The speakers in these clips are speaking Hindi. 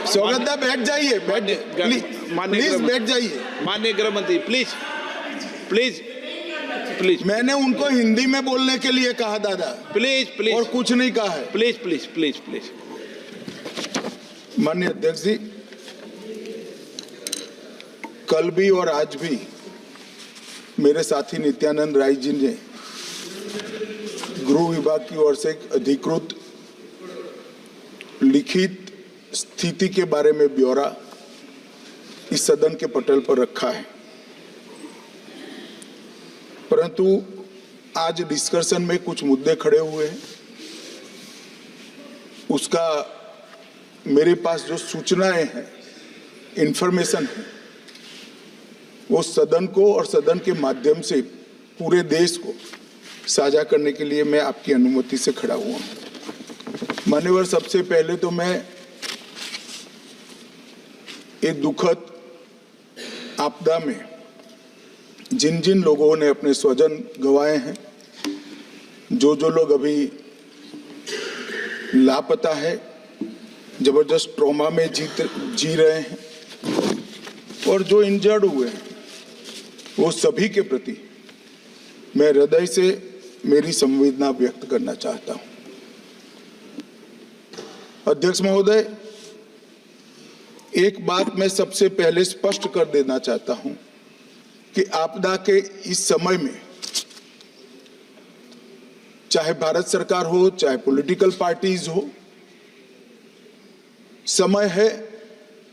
स्वागत बैठ जाइए, प्लीज बैठ जाइए। माननीय गृह मंत्री प्लीज प्लीज प्लीज। मैंने उनको हिंदी में बोलने के लिए कहा दादा, प्लीज प्लीज, और कुछ नहीं कहा है। Please please please please. माननीय अध्यक्ष जी, कल भी और आज भी मेरे साथी नित्यानंद राय जी ने गृह विभाग की ओर से एक अधिकृत लिखित स्थिति के बारे में ब्यौरा इस सदन के पटल पर रखा है, परंतु आज डिस्कशन में कुछ मुद्दे खड़े हुए हैं। उसका मेरे पास जो सूचनाएं हैं, इंफॉर्मेशन है, वो सदन को और सदन के माध्यम से पूरे देश को साझा करने के लिए मैं आपकी अनुमति से खड़ा हुआ हूं। मान्यवर, सबसे पहले तो मैं एक दुखद आपदा में जिन जिन लोगों ने अपने स्वजन गंवाए हैं, जो लोग अभी लापता है, जबरदस्त ट्रॉमा में जी रहे हैं, और जो इंजर्ड हुए हैं, वो सभी के प्रति मैं हृदय से मेरी संवेदना व्यक्त करना चाहता हूं। अध्यक्ष महोदय, एक बात मैं सबसे पहले स्पष्ट कर देना चाहता हूं कि आपदा के इस समय में चाहे भारत सरकार हो, चाहे पॉलिटिकल पार्टीज हो, समय है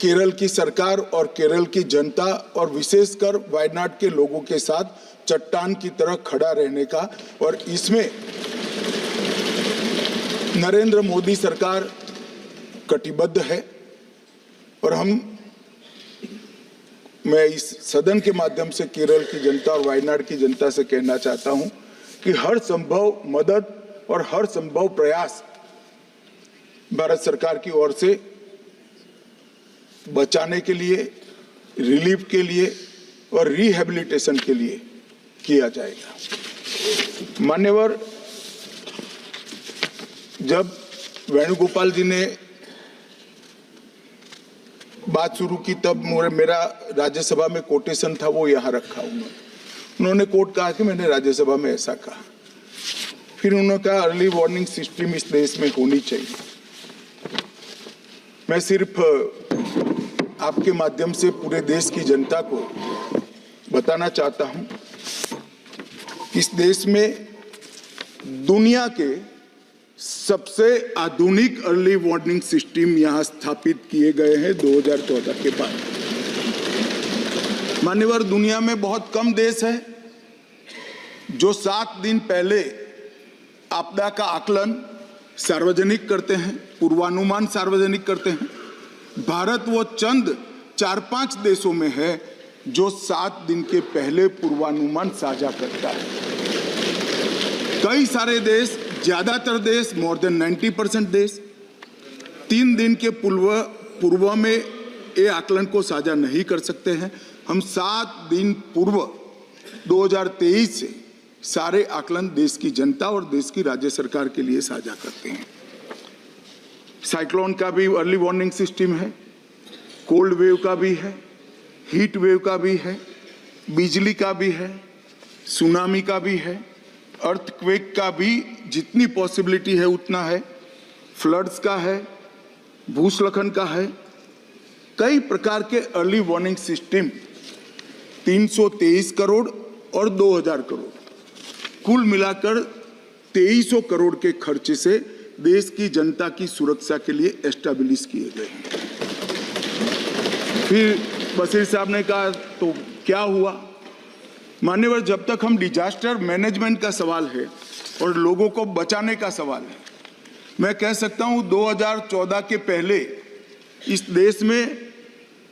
केरल की सरकार और केरल की जनता और विशेषकर वायनाड के लोगों के साथ चट्टान की तरह खड़ा रहने का, और इसमें नरेंद्र मोदी सरकार कटिबद्ध है। और मैं इस सदन के माध्यम से केरल की जनता और वायनाड की जनता से कहना चाहता हूं कि हर संभव मदद और हर संभव प्रयास भारत सरकार की ओर से बचाने के लिए, रिलीफ के लिए और रिहेबिलिटेशन के लिए किया जाएगा। मान्यवर, जब वेणुगोपाल जी ने बात शुरू की तब मेरा राज्यसभा में कोटेशन था, वो यहाँ रखा उन्होंने कोट कहा कि मैंने राज्यसभा में ऐसा कहा। फिर उन्होंने कहा अर्ली वार्निंग सिस्टम इस देश में होनी चाहिए। मैं सिर्फ आपके माध्यम से पूरे देश की जनता को बताना चाहता हूं, इस देश में दुनिया के सबसे आधुनिक अर्ली वार्निंग सिस्टम यहां स्थापित किए गए हैं 2014 के बाद। मान्यवर, दुनिया में बहुत कम देश है जो 7 दिन पहले आपदा का आकलन सार्वजनिक करते हैं, पूर्वानुमान सार्वजनिक करते हैं। भारत वो चंद 4-5 देशों में है जो 7 दिन के पहले पूर्वानुमान साझा करता है। कई सारे देश, ज्यादातर देश, मोर देन 90% देश 3 दिन के पूर्व में ये आकलन को साझा नहीं कर सकते हैं। हम 7 दिन पूर्व 2023 से सारे आकलन देश की जनता और देश की राज्य सरकार के लिए साझा करते हैं। साइक्लोन का भी अर्ली वार्निंग सिस्टम है, कोल्ड वेव का भी है, हीट वेव का भी है, बिजली का भी है, सुनामी का भी है, अर्थक्वेक का भी जितनी पॉसिबिलिटी है उतना है, फ्लड्स का है, भूस्खलन का है। कई प्रकार के अर्ली वार्निंग सिस्टम 323 करोड़ और 2000 करोड़ कुल मिलाकर 2300 करोड़ के खर्चे से देश की जनता की सुरक्षा के लिए एस्टैब्लिश किए गए हैं। फिर बशीर साहब ने कहा तो क्या हुआ? मान्यवर, जब तक हम डिजास्टर मैनेजमेंट का सवाल है और लोगों को बचाने का सवाल है, मैं कह सकता हूं 2014 के पहले इस देश में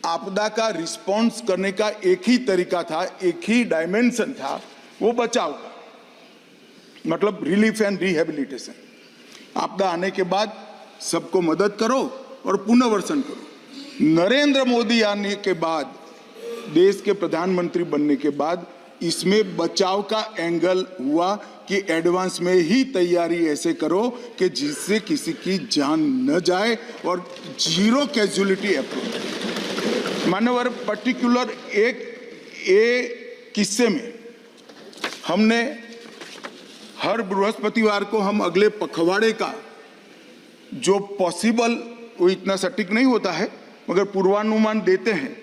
आपदा का रिस्पॉन्स करने का एक ही तरीका था, एक ही डायमेंशन था, वो बचाव का, मतलब रिलीफ एंड रिहेबिलिटेशन। आपदा आने के बाद सबको मदद करो और पुनर्वसन करो। नरेंद्र मोदी आने के बाद, देश के प्रधानमंत्री बनने के बाद, इसमें बचाव का एंगल हुआ कि एडवांस में ही तैयारी ऐसे करो कि जिससे किसी की जान न जाए और जीरो कैजुअलिटी अप्रोच। मानवर पर्टिकुलर एक किस्से में हमने हर बृहस्पतिवार को हम अगले पखवाड़े का जो पॉसिबल, वो इतना सटीक नहीं होता है मगर पूर्वानुमान देते हैं।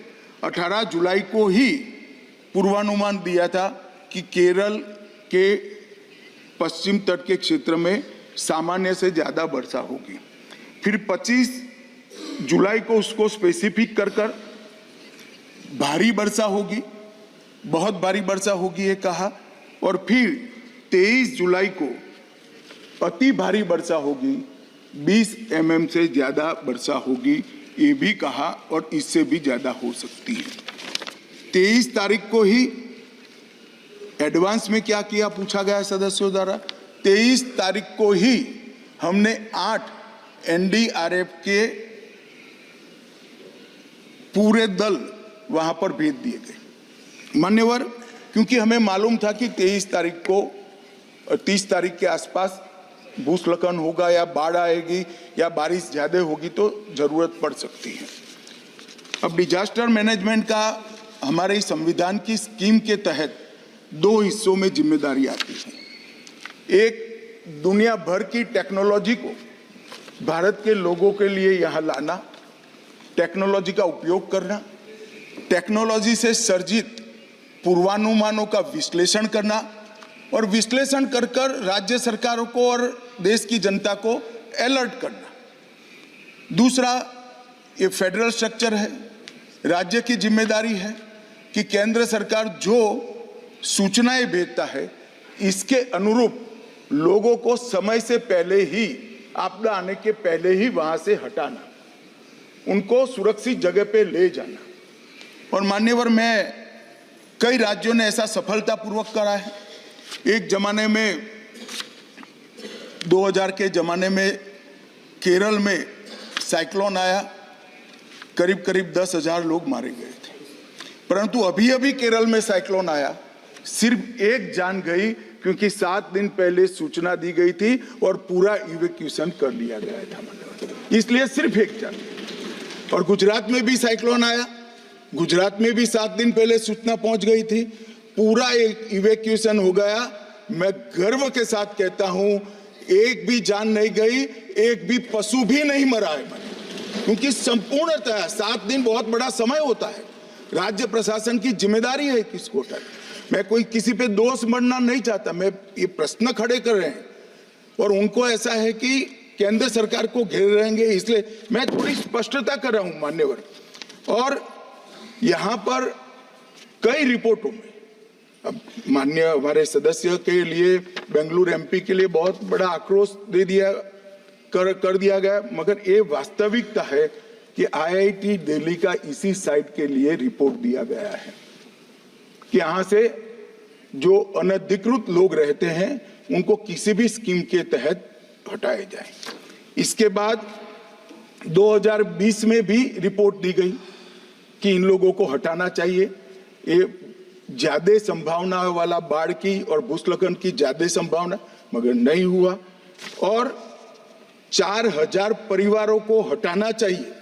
18 जुलाई को ही पूर्वानुमान दिया था कि केरल के पश्चिम तट के क्षेत्र में सामान्य से ज़्यादा वर्षा होगी। फिर 25 जुलाई को उसको स्पेसिफिक कर भारी वर्षा होगी, बहुत भारी वर्षा होगी ये कहा। और फिर 23 जुलाई को अति भारी वर्षा होगी, 20 mm से ज़्यादा वर्षा होगी ये भी कहा, और इससे भी ज़्यादा हो सकती है। 23 तारीख को ही एडवांस में क्या किया पूछा गया सदस्यों द्वारा। 23 तारीख को ही हमने 8 NDRF के पूरे दल वहां पर भेज दिए गए। मान्यवर, क्योंकि हमें मालूम था कि 23 तारीख को 30 तारीख के आसपास भूस्खलन होगा या बाढ़ आएगी या बारिश ज़्यादा होगी तो ज़रूरत पड़ सकती है। अब डिजास्टर मैनेजमेंट का हमारे संविधान की स्कीम के तहत 2 हिस्सों में जिम्मेदारी आती है। एक, दुनिया भर की टेक्नोलॉजी को भारत के लोगों के लिए यहाँ लाना, टेक्नोलॉजी का उपयोग करना, टेक्नोलॉजी से सर्जित पूर्वानुमानों का विश्लेषण करना और विश्लेषण कर राज्य सरकारों को और देश की जनता को अलर्ट करना। दूसरा, ये फेडरल स्ट्रक्चर है, राज्य की जिम्मेदारी है कि केंद्र सरकार जो सूचनाएं भेजता है इसके अनुरूप लोगों को समय से पहले ही, आपदा आने के पहले ही वहां से हटाना, उनको सुरक्षित जगह पे ले जाना। और मान्यवर, मैं कई राज्यों ने ऐसा सफलतापूर्वक करा है। एक जमाने में 2000 के जमाने में केरल में साइक्लोन आया, करीब करीब 10,000 लोग मारे गए थे। परंतु अभी अभी केरल में साइक्लोन आया, सिर्फ एक जान गई क्योंकि 7 दिन पहले सूचना दी गई थी और पूरा इवैक्यूएशन कर लिया गया था, इसलिए सिर्फ एक जान। और गुजरात में भी साइक्लोन आया, गुजरात में भी 7 दिन पहले सूचना पहुंच गई थी, पूरा एक इवैक्यूएशन हो गया। मैं गर्व के साथ कहता हूं, एक भी जान नहीं गई, एक भी पशु भी नहीं मरा है, क्योंकि संपूर्णतः 7 दिन बहुत बड़ा समय होता है। राज्य प्रशासन की जिम्मेदारी है किसको उठाए। मैं कोई किसी पे दोष मढ़ना नहीं चाहता, मैं ये प्रश्न खड़े कर रहे हैं और उनको ऐसा है कि केंद्र सरकार को घेर रहेंगे, इसलिए मैं थोड़ी स्पष्टता कर रहा हूं मान्यवर। और यहां पर कई रिपोर्टों में, अब माननीय हमारे सदस्य के लिए, बेंगलुरु MP के लिए बहुत बड़ा आक्रोश दे दिया कर दिया गया, मगर ये वास्तविकता है कि IIT दिल्ली का इसी साइट के लिए रिपोर्ट दिया गया है कि यहाँ से जो अनधिकृत लोग रहते हैं उनको किसी भी स्कीम के तहत हटाए जाए। इसके बाद 2020 में भी रिपोर्ट दी गई कि इन लोगों को हटाना चाहिए, ये ज्यादा संभावना वाला बाढ़ की और भूस्खलन की ज्यादा संभावना, मगर नहीं हुआ। और 4000 परिवारों को हटाना चाहिए,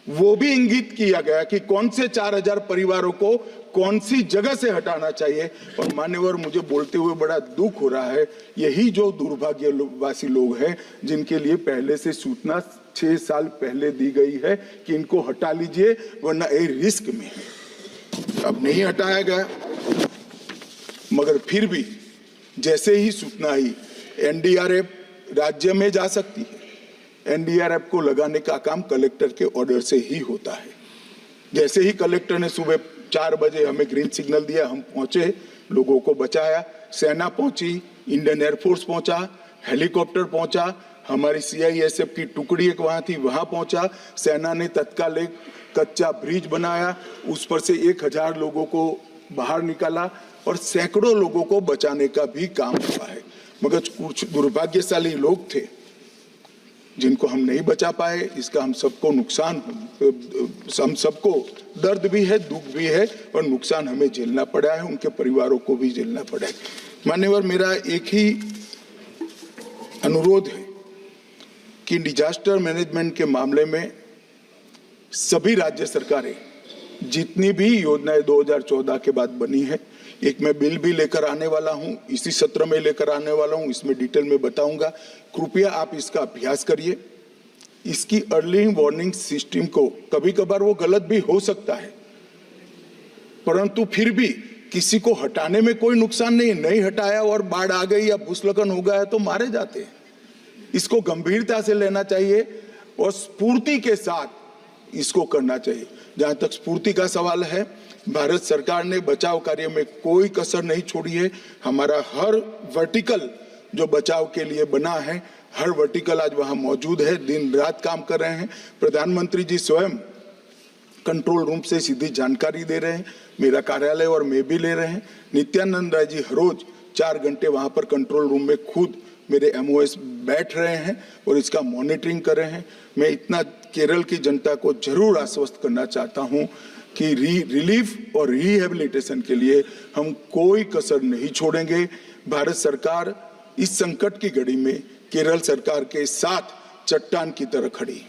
वो भी इंगित किया गया कि कौन से 4000 परिवारों को कौन सी जगह से हटाना चाहिए। और मान्यवर, मुझे बोलते हुए बड़ा दुख हो रहा है, यही जो दुर्भाग्यवासी लोग हैं जिनके लिए पहले से सूचना 6 साल पहले दी गई है कि इनको हटा लीजिए वरना ये रिस्क में है, अब नहीं हटाया गया। मगर फिर भी जैसे ही सूचना आई, NDRF राज्य में जा सकती है, NDRF को लगाने का काम कलेक्टर के ऑर्डर से ही होता है। जैसे ही कलेक्टर ने सुबह 4 बजे हमें ग्रीन सिग्नल दिया, हम पहुंचे, लोगों को बचाया, सेना पहुंची, इंडियन एयरफोर्स पहुंचा, हेलीकॉप्टर पहुंचा, हमारी CISF की टुकड़ी एक वहां थी, वहां पहुंचा। सेना ने तत्काल एक कच्चा ब्रिज बनाया, उस पर से 1000 लोगों को बाहर निकाला और सैकड़ों लोगों को बचाने का भी काम हुआ है। मगर कुछ दुर्भाग्यशाली लोग थे जिनको हम नहीं बचा पाए, इसका हम सबको नुकसान, हम सबको दर्द भी है, दुख भी है और नुकसान हमें झेलना पड़ा है, उनके परिवारों को भी झेलना पड़ा है। मान्यवर, मेरा एक ही अनुरोध है कि डिजास्टर मैनेजमेंट के मामले में सभी राज्य सरकारें जितनी भी योजनाएं 2014 के बाद बनी है, एक मैं बिल भी लेकर आने वाला हूं, इसी सत्र में लेकर आने वाला हूं, इसमें डिटेल में बताऊंगा। कृपया आप इसका अभ्यास करिए। इसकी अर्ली वार्निंग सिस्टम को कभी कभार वो गलत भी हो सकता है, परंतु फिर भी किसी को हटाने में कोई नुकसान नहीं हटाया और बाढ़ आ गई या भूस्खलन हो गया तो मारे जाते हैं। इसको गंभीरता से लेना चाहिए और स्फूर्ति के साथ इसको करना चाहिए। जहां तक स्फूर्ति का सवाल है, भारत सरकार ने बचाव कार्य में कोई कसर नहीं छोड़ी है। हमारा हर वर्टिकल जो बचाव के लिए बना है, हर वर्टिकल आज वहां मौजूद है, दिन रात काम कर रहे हैं। प्रधानमंत्री जी स्वयं कंट्रोल रूम से सीधी जानकारी दे रहे हैं, मेरा कार्यालय और मैं भी ले रहे हैं। नित्यानंद राय जी हर रोज 4 घंटे वहां पर कंट्रोल रूम में खुद मेरे एमओएस बैठ रहे हैं और इसका मॉनिटरिंग कर रहे हैं। मैं इतना केरल की जनता को जरूर आश्वस्त करना चाहता हूं कि रिलीफ और रिहेबिलिटेशन के लिए हम कोई कसर नहीं छोड़ेंगे। भारत सरकार इस संकट की घड़ी में केरल सरकार के साथ चट्टान की तरह खड़ी।